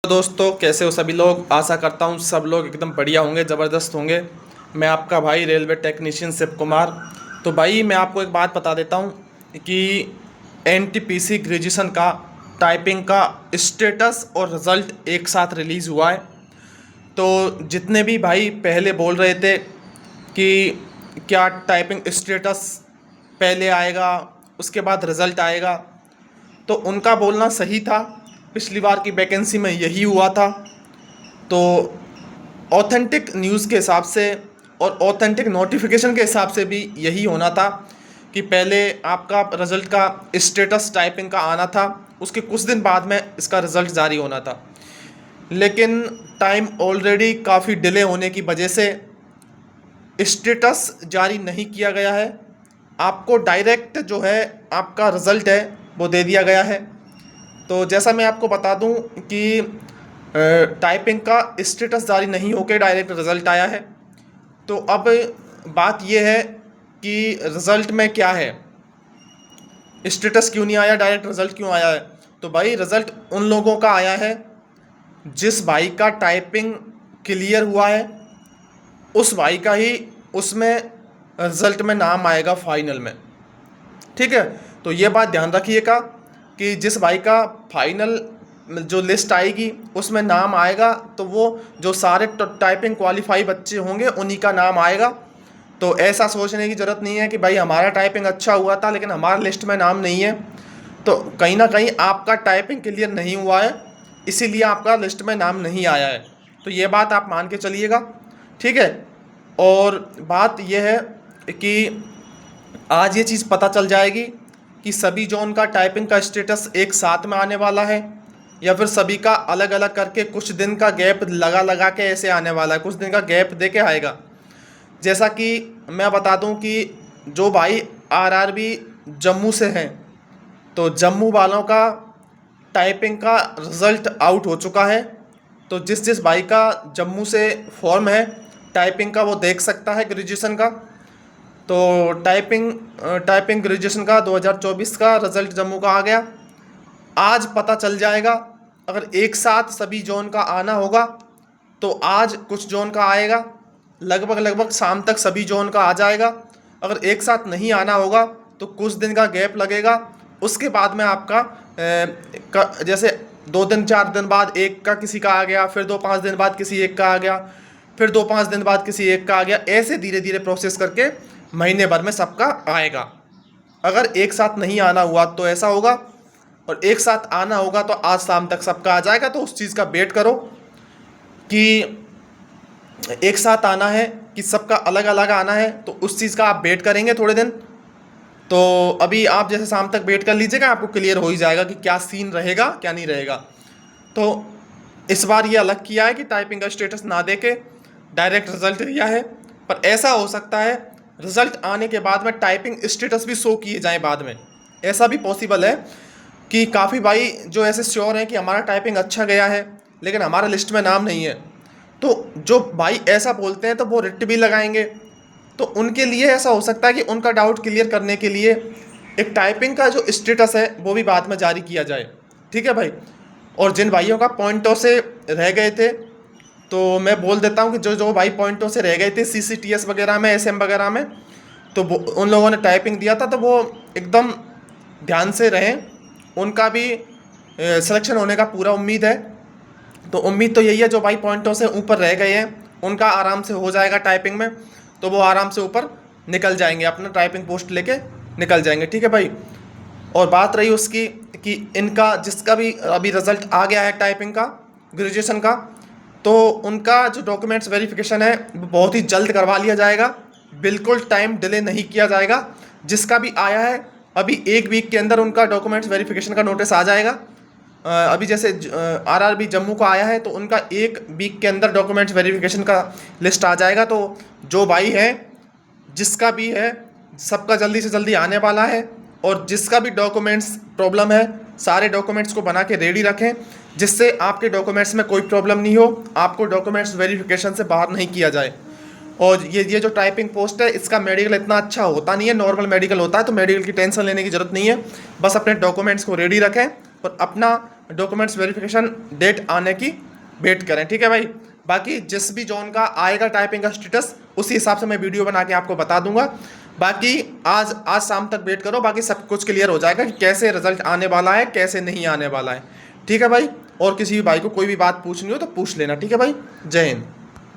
तो दोस्तों, कैसे हो सभी लोग। आशा करता हूँ सब लोग एकदम बढ़िया होंगे, ज़बरदस्त होंगे। मैं आपका भाई रेलवे टेक्नीशियन शिव कुमार। तो भाई मैं आपको एक बात बता देता हूँ कि एनटीपीसी ग्रेजुएशन का टाइपिंग का स्टेटस और रिज़ल्ट एक साथ रिलीज़ हुआ है। तो जितने भी भाई पहले बोल रहे थे कि क्या टाइपिंग स्टेटस पहले आएगा उसके बाद रिज़ल्ट आएगा, तो उनका बोलना सही था। पिछली बार की वैकेंसी में यही हुआ था। तो ऑथेंटिक न्यूज़ के हिसाब से और ऑथेंटिक नोटिफिकेशन के हिसाब से भी यही होना था कि पहले आपका रिज़ल्ट का स्टेटस टाइपिंग का आना था, उसके कुछ दिन बाद में इसका रिज़ल्ट जारी होना था। लेकिन टाइम ऑलरेडी काफ़ी डिले होने की वजह से स्टेटस जारी नहीं किया गया है। आपको डायरेक्ट जो है आपका रिज़ल्ट है वो दे दिया गया है। तो जैसा मैं आपको बता दूं कि टाइपिंग का स्टेटस जारी नहीं होकर डायरेक्ट रिज़ल्ट आया है। तो अब बात यह है कि रिज़ल्ट में क्या है, स्टेटस क्यों नहीं आया, डायरेक्ट रिज़ल्ट क्यों आया है। तो भाई रिज़ल्ट उन लोगों का आया है जिस भाई का टाइपिंग क्लियर हुआ है, उस भाई का ही उसमें रिज़ल्ट में नाम आएगा फाइनल में। ठीक है, तो ये बात ध्यान रखिएगा कि जिस भाई का फाइनल जो लिस्ट आएगी उसमें नाम आएगा तो वो जो सारे टाइपिंग क्वालिफाई बच्चे होंगे उन्हीं का नाम आएगा। तो ऐसा सोचने की ज़रूरत नहीं है कि भाई हमारा टाइपिंग अच्छा हुआ था लेकिन हमारा लिस्ट में नाम नहीं है। तो कहीं ना कहीं आपका टाइपिंग क्लियर नहीं हुआ है, इसीलिए आपका लिस्ट में नाम नहीं आया है। तो ये बात आप मान के चलिएगा, ठीक है। और बात यह है कि आज ये चीज़ पता चल जाएगी कि सभी जोन का टाइपिंग का स्टेटस एक साथ में आने वाला है या फिर सभी का अलग अलग करके कुछ दिन का गैप लगा के ऐसे आने वाला है, कुछ दिन का गैप दे के आएगा। जैसा कि मैं बता दूं कि जो भाई आरआरबी जम्मू से हैं तो जम्मू वालों का टाइपिंग का रिज़ल्ट आउट हो चुका है। तो जिस जिस भाई का जम्मू से फॉर्म है टाइपिंग का वो देख सकता है ग्रेजुएशन का। तो टाइपिंग ग्रेजुएशन का 2024 का रिज़ल्ट जम्मू का आ गया। आज पता चल जाएगा। अगर एक साथ सभी जोन का आना होगा तो आज कुछ जोन का आएगा, लगभग शाम तक सभी जोन का आ जाएगा। अगर एक साथ नहीं आना होगा तो कुछ दिन का गैप लगेगा। उसके बाद में आपका जैसे 2 दिन 4 दिन बाद एक का किसी का आ गया, फिर 2-5 दिन बाद किसी एक का आ गया, फिर 2-5 दिन बाद किसी एक का आ गया। ऐसे धीरे धीरे प्रोसेस करके महीने भर में सबका आएगा। अगर एक साथ नहीं आना हुआ तो ऐसा होगा, और एक साथ आना होगा तो आज शाम तक सबका आ जाएगा। तो उस चीज़ का वेट करो कि एक साथ आना है कि सबका अलग अलग आना है, तो उस चीज़ का आप वेट करेंगे थोड़े दिन। तो अभी आप जैसे शाम तक वेट कर लीजिएगा, आपको क्लियर हो ही जाएगा कि क्या सीन रहेगा क्या नहीं रहेगा। तो इस बार ये अलग किया है कि टाइपिंग का स्टेटस ना दे के डायरेक्ट रिजल्ट दिया है। पर ऐसा हो सकता है रिजल्ट आने के बाद में टाइपिंग स्टेटस भी शो किए जाएं बाद में, ऐसा भी पॉसिबल है कि काफ़ी भाई जो ऐसे श्योर हैं कि हमारा टाइपिंग अच्छा गया है लेकिन हमारा लिस्ट में नाम नहीं है। तो जो भाई ऐसा बोलते हैं तो वो रिट भी लगाएंगे। तो उनके लिए ऐसा हो सकता है कि उनका डाउट क्लियर करने के लिए एक टाइपिंग का जो स्टेटस है वो भी बाद में जारी किया जाए, ठीक है भाई। और जिन भाइयों का पॉइंटों से रह गए थे, तो मैं बोल देता हूँ कि जो जो भाई पॉइंटों से रह गए थे सीसीटीएस वगैरह में, एसएम वगैरह में, तो उन लोगों ने टाइपिंग दिया था तो वो एकदम ध्यान से रहें, उनका भी सिलेक्शन होने का पूरा उम्मीद है। तो उम्मीद तो यही है जो भाई पॉइंटों से ऊपर रह गए हैं उनका आराम से हो जाएगा टाइपिंग में, तो वो आराम से ऊपर निकल जाएंगे, अपना टाइपिंग पोस्ट लेके निकल जाएंगे, ठीक है भाई। और बात रही उसकी कि इनका जिसका भी अभी रिज़ल्ट आ गया है टाइपिंग का ग्रेजुएशन का, तो उनका जो डॉक्यूमेंट्स वेरिफिकेशन है वो बहुत ही जल्द करवा लिया जाएगा, बिल्कुल टाइम डिले नहीं किया जाएगा। जिसका भी आया है अभी 1 वीक के अंदर उनका डॉक्यूमेंट्स वेरिफिकेशन का नोटिस आ जाएगा। अभी जैसे आरआरबी जम्मू का आया है तो उनका 1 वीक के अंदर डॉक्यूमेंट्स वेरिफिकेशन का लिस्ट आ जाएगा। तो जो भाई है जिसका भी है सबका जल्दी से जल्दी आने वाला है। और जिसका भी डॉक्यूमेंट्स प्रॉब्लम है सारे डॉक्यूमेंट्स को बना के रेडी रखें, जिससे आपके डॉक्यूमेंट्स में कोई प्रॉब्लम नहीं हो, आपको डॉक्यूमेंट्स वेरिफिकेशन से बाहर नहीं किया जाए। और ये जो टाइपिंग पोस्ट है इसका मेडिकल इतना अच्छा होता नहीं है, नॉर्मल मेडिकल होता है, तो मेडिकल की टेंशन लेने की ज़रूरत नहीं है। बस अपने डॉक्यूमेंट्स को रेडी रखें और अपना डॉक्यूमेंट्स वेरिफिकेशन डेट आने की वेट करें, ठीक है भाई। बाकी जिस भी जोन का आएगा टाइपिंग का स्टेटस, उसी हिसाब से मैं वीडियो बना के आपको बता दूंगा। बाकी आज शाम तक वेट करो, बाकी सब कुछ क्लियर हो जाएगा कि कैसे रिजल्ट आने वाला है, कैसे नहीं आने वाला है, ठीक है भाई। और किसी भी भाई को कोई भी बात पूछनी हो तो पूछ लेना, ठीक है भाई। जय हिंद।